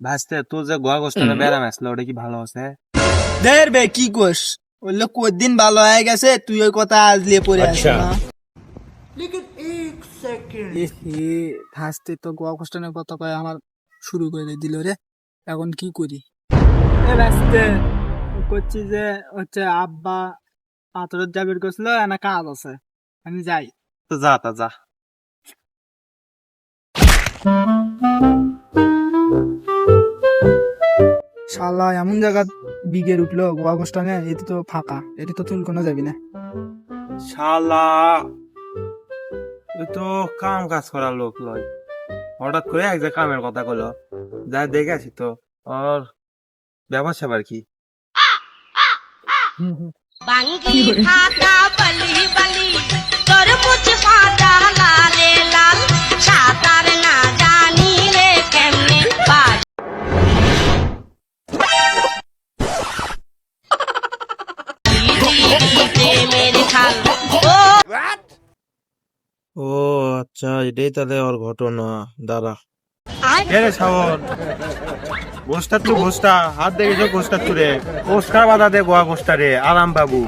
ভাসতে তোর যে গোয়া গোষ্ঠটা ব্যারাম আসলো ওটা কি ভালো আছে? দের বে কি কোস বললো কদিন ভালো হয়ে গেছে তুই ওই কথা আজলিয়ে পড়ে আসিস না ফার্স্টে তো গোয়া কোস্টানের কথা কয় আমার শুরু করে দিল রে এখন কি করি এ ব্যস্তে করছি যে হচ্ছে আব্বা পাথরের জাবির করছিল না কাজ আছে আমি যাই তো যা তা যা। শালা এমন জায়গা বিগের উঠলো গোয়া কোস্টানে এটি তো ফাঁকা এটি তো তুল কোনো যাবি না শালা তুই তো কাম কাজ করার লোক লয়, হঠাৎ করে এক যে কামের কথা কইলো, যা দেখে আসি তো ওর ব্যবসা আর কি। বাঙ্গি খাতা বলি বলি তরমুজ পাতা লালে লাল সাঁতার না জানিলে কেমনে বাজ মেরে খাল ও আচ্ছা, এটাই তাহলে ওর ঘটনা। দাঁড়া রে শাওন, গোষ্ঠা তু গোষ্ঠা হাত দেখেছো গোষ্ঠা তুরে গোষ্ঠা বাধা দে গোয়া গোষ্ঠা রে আরাম বাবু।